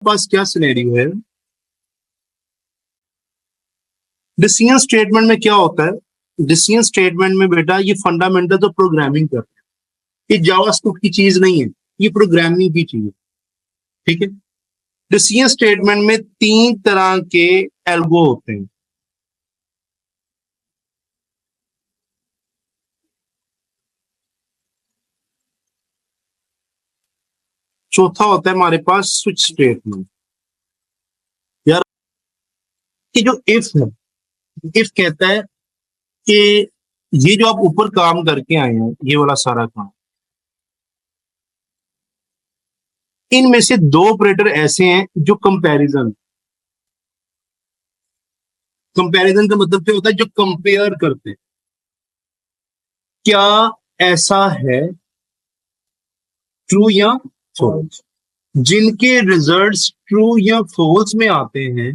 पास क्या सिनेरियो है, decision statement में क्या होता है। डिसीजन स्टेटमेंट में बेटा ये फंडामेंटल तो प्रोग्रामिंग करते हैं, ये जावास्क्रिप्ट की चीज नहीं है, ये प्रोग्रामिंग की चीज है। ठीक है, डिसीजन स्टेटमेंट में 3 तरह के एल्गो होते हैं। चौथा होता है हमारे पास स्विच स्टेटमेंट। यार कि जो इफ है, इफ कहता है कि ये जो आप ऊपर काम करके आए हैं, ये वाला सारा काम, इनमें से 2 ऑपरेटर ऐसे हैं जो कंपैरिजन, कंपैरिजन का मतलब क्या होता है, जो कंपेयर करते हैं। क्या ऐसा है ट्रू या फॉल्स, जिनके रिजल्ट्स ट्रू या फॉल्स में आते हैं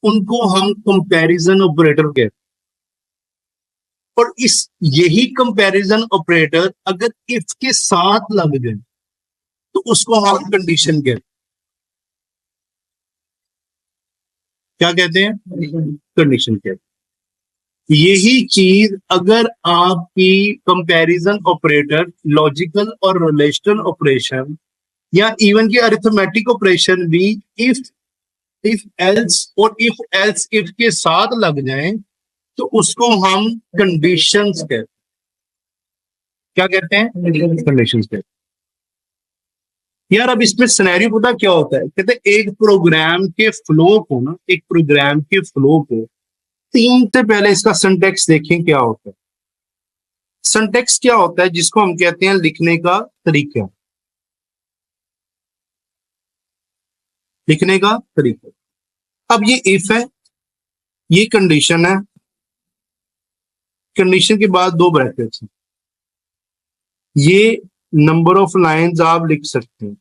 उनको हम कंपैरिजन ऑपरेटर कहते हैं। और इस यही कंपैरिजन ऑपरेटर अगर इफ के साथ लग जाए तो उसको हम कंडीशन कहते हैं। क्या कहते हैं? कंडीशन कहते हैं। यही चीज अगर आपकी कंपैरिजन ऑपरेटर लॉजिकल और रिलेशनल ऑपरेशन या इवन की अरिथमेटिक ऑपरेशन भी इफ एल्स और इफ एल्स इफ के साथ लग जाएं तो उसको हम कंडीशंस कहते हैं। क्या कहते हैं? कंडीशंस कहते हैं। यार अब इसमें सिनेरियो पता क्या होता है, कहते हैं एक प्रोग्राम के फ्लो को ना, एक प्रोग्राम के फ्लो को 3 से पहले इसका सिंटैक्स देखें क्या होता है। सिंटैक्स क्या होता है? जिसको हम कहते हैं लिखने का तरीका, लिखने का तरीका। अब ये इफ है, ये कंडीशन है, कंडीशन के बाद 2 ब्रैकेट्स हैं, ये नंबर ऑफ लाइंस आप लिख सकते हैं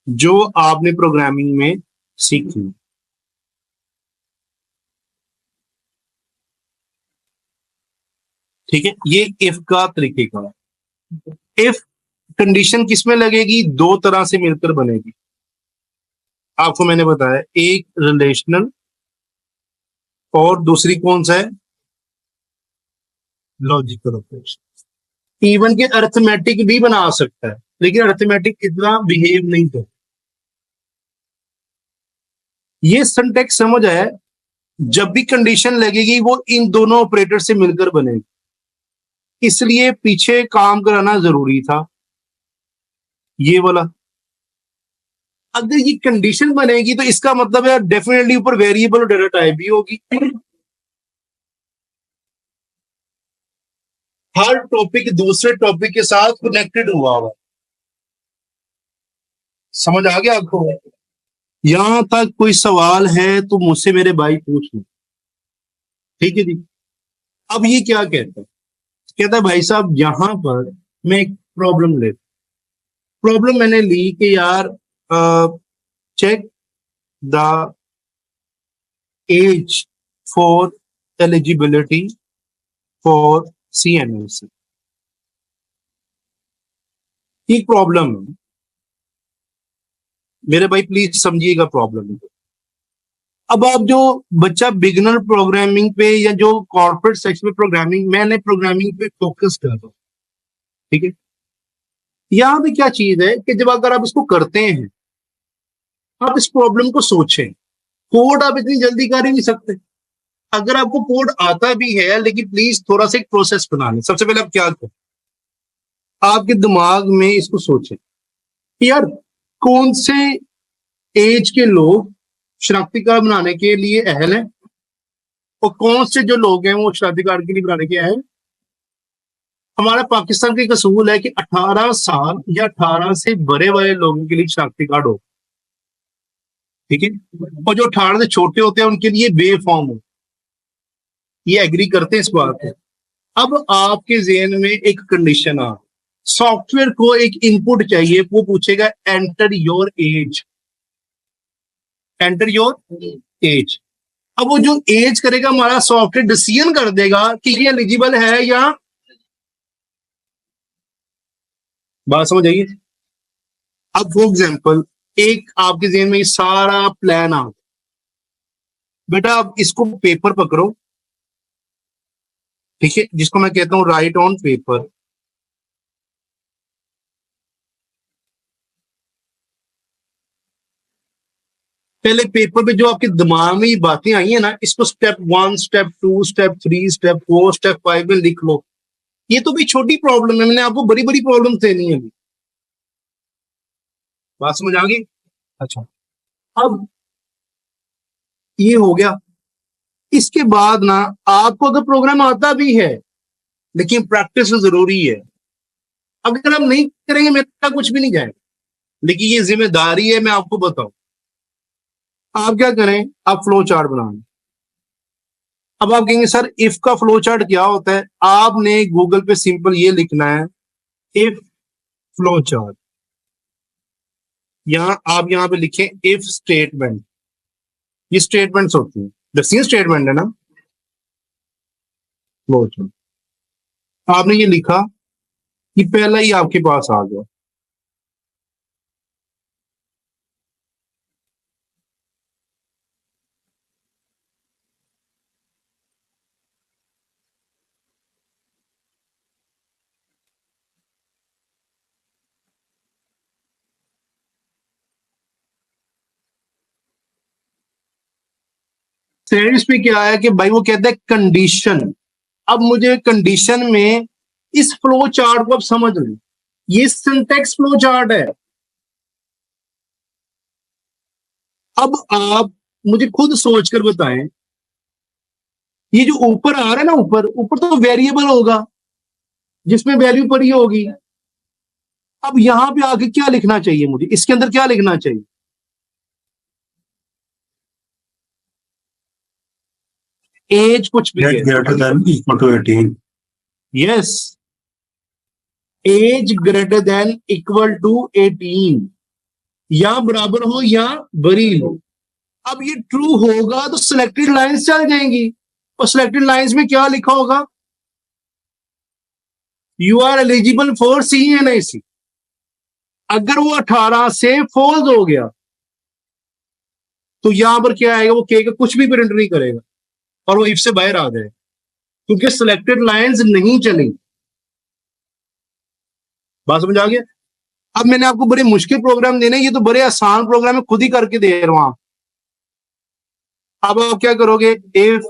जो आपने प्रोग्रामिंग में सीखी। ठीक है, ये इफ का तरीके का। इफ कंडीशन किसमें लगेगी? 2 तरह से मिलकर बनेगी। आपको मैंने बताया, एक रिलेशनल और दूसरी कौन सा है? Logical operation. इवन के अरिथमेटिक भी बना सकता है, लेकिन अरिथमेटिक इतना बिहेव नहीं करता। ये सिंटैक्स समझ आया? जब भी कंडीशन लगेगी वो इन दोनों ऑपरेटर से मिलकर बनेगी, इसलिए पीछे काम कराना जरूरी था ये वाला। अगर ये कंडीशन बनेगी तो इसका मतलब है डेफिनेटली ऊपर वेरिएबल और डेटा टाइप भी होगी। हर टॉपिक दूसरे टॉपिक के साथ कनेक्टेड हुआ हुआ। समझ आ गया आपको? यहां तक कोई सवाल है तो मुझसे मेरे भाई पूछ लो। ठीक है जी। अब ये क्या कहता है? कहता है भाई साहब यहां पर मैं एक प्रॉब्लम ले, प्रॉब्लम मैंने ली कि यार check the age for eligibility for CNLC। एक प्रॉब्लम है मेरे भाई, प्लीज समझिएगा प्रॉब्लम। अब आप जो बच्चा बिगिनर प्रोग्रामिंग पे या जो कॉर्पोरेट सेक्शन में प्रोग्रामिंग, मैंने प्रोग्रामिंग पे फोकस कर रहा हूं। ठीक है, यहां भी क्या चीज है कि जब अगर आप इसको करते हैं, आप इस प्रॉब्लम को सोचें। कोड आप इतनी जल्दी कर ही नहीं सकते। अगर आपको कोड आता भी है, लेकिन प्लीज थोड़ा सा एक प्रोसेस बना लें। सबसे पहले आप क्या करें, आपके दिमाग में इसको सोचें कि यार कौन से एज के लोग शनाख्ती कार्ड बनाने के लिए अहल हैं और कौन से जो लोग हैं वो शनाख्ती कार्ड के लिए बनाने के अहल। हमारा पाकिस्तान का एक असूल है कि 18 साल या 18 से बड़े वाले लोगों के लिए शनाख्ती कार्ड हो। ठीक है, और जो 18 से छोटे होते हैं उनके लिए बे फॉर्म हो। ये एग्री करते हैं इस बात पे? अब आपके ज़हन में एक कंडीशन आ, सॉफ्टवेयर को एक इनपुट चाहिए, वो पूछेगा enter your age, enter your age. अब वो जो एज करेगा हमारा सॉफ्टवेयर डिसीजन कर देगा कि ये एलिजिबल है या, बात समझ आइए। अब फॉर एग्जाम्पल एक आपके जेहन में ये सारा प्लान आ गया, बेटा आप इसको पेपर पकड़ो, ठीक है, जिसको मैं कहता हूं राइट ऑन पेपर। पहले पेपर पे जो आपके दिमाग में ये बातें आई है ना, इसको step 1, step 2, step 3, step 4, step 5 में लिख लो। ये तो भी छोटी प्रॉब्लम है, मैंने आपको बड़ी बड़ी प्रॉब्लम देनी है अभी। बात समझ आ गई? अच्छा, अब ये हो गया। इसके बाद ना आपको अगर प्रोग्राम आता भी है, लेकिन प्रैक्टिस जरूरी है। अगर आप नहीं करेंगे मेरा कुछ भी नहीं जाएगा, लेकिन ये जिम्मेदारी है, मैं आपको बताऊं। आप क्या करें, आप फ्लो चार्ट बनाएं। अब आप कहेंगे सर इफ का फ्लो चार्ट क्या होता है? आपने गूगल पे सिंपल ये लिखना है, इफ फ्लो चार्ट। आप यहां पे लिखें इफ स्टेटमेंट। ये स्टेटमेंट्स होती हैं, दसिए स्टेटमेंट है ना फ्लो चार्ट। आपने ये लिखा, ये पहला ही आपके पास आ गया। सेंस पे क्या है कि भाई वो कहता है कंडीशन। अब मुझे कंडीशन में इस फ्लो चार्ट को अब समझ लें, ये सिंटेक्स फ्लो चार्ट है। अब आप मुझे खुद सोचकर बताएं, ये जो ऊपर आ रहा है ना, ऊपर ऊपर तो वेरिएबल होगा जिसमें वैल्यू पड़ी होगी। अब यहां पे आके क्या लिखना चाहिए मुझे, इसके अंदर क्या लिखना चाहिए? एज कुछ भी है, greater than equal to 18. Yes, age greater than equal to 18, या बराबर हो या बरी हो। अब ये ट्रू होगा तो सिलेक्टेड लाइंस चल जाएंगी, और सिलेक्टेड लाइंस में क्या लिखा होगा? You are eligible for CNIC। अगर वो 18 से फॉल्स हो गया तो यहां पर क्या आएगा? वो कहेगा कुछ भी प्रिंट नहीं करेगा और वो इफ से बाहर आ जाए, क्योंकि सिलेक्टेड लाइंस नहीं चली। बात समझ आ गया? अब मैंने आपको बड़े मुश्किल प्रोग्राम देने, ये तो बड़े आसान प्रोग्राम है, खुद ही करके दे रहा हूं। अब आप क्या करोगे, इफ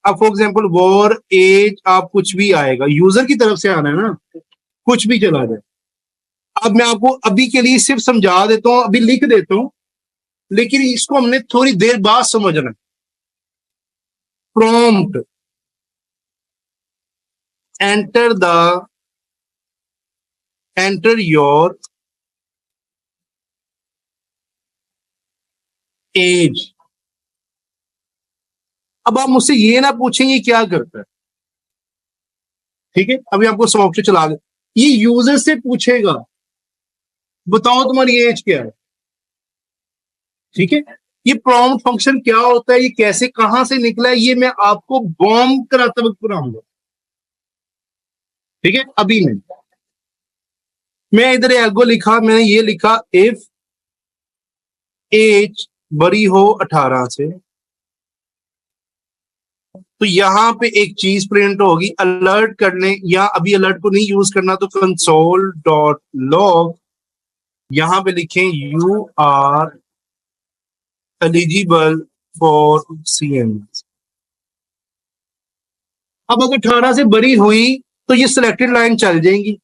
अब फॉर एग्जाम्पल वॉर एज, आप कुछ भी आएगा, यूजर की तरफ से आना है ना, कुछ भी चला जाए। अब मैं आपको अभी के लिए सिर्फ समझा देता हूं, अभी लिख देता हूं, लेकिन इसको हमने थोड़ी देर बाद समझना है। Prompt enter your age. अब आप मुझसे ये ना पूछेंगे क्या करता है, ठीक है? अभी आपको सॉफ्टवेयर चला दे, ये यूजर से पूछेगा बताओ तुम्हारी एज क्या है, ठीक है? ये प्रॉम्प्ट फंक्शन क्या होता है, ये कैसे कहां से निकला है, ये मैं आपको बॉम्ब कराते वक्त पढ़ाऊंगा, ठीक है? अभी मैं इधर एल्गो लिखा, मैंने ये लिखा इफ एज बड़ी हो 18 से, तो यहां पे एक चीज प्रिंट होगी अलर्ट करने, या अभी अलर्ट को नहीं यूज करना तो कंसोल डॉट लॉग, यहां पे लिखें you are eligible for CM। अब अगर 18 से बड़ी हुई तो ये सिलेक्टेड लाइन चल जाएंगी,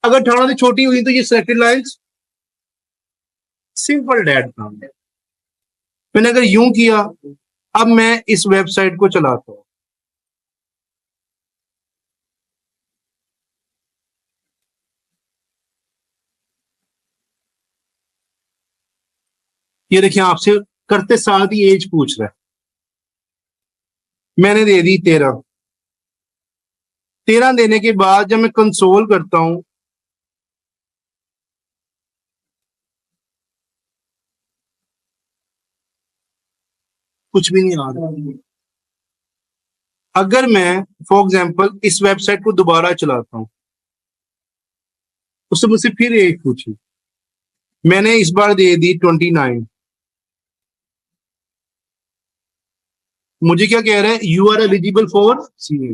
अगर 18 से छोटी हुई तो ये सिलेक्टेड लाइंस, सिंपल डैट काम है। मैंने अगर यूं किया, अब मैं इस वेबसाइट को चलाता हूं, ये देखिए आपसे करते साथ ही एज पूछ रहा है, मैंने दे दी 13। 13 देने के बाद जब मैं कंसोल करता हूं, कुछ भी नहीं आ रहा। अगर मैं फॉर एग्जांपल इस वेबसाइट को दोबारा चलाता हूं, उससे मुझसे फिर एज पूछी, मैंने इस बार दे दी 29। मुझे क्या कह रहा है, you are eligible for CA.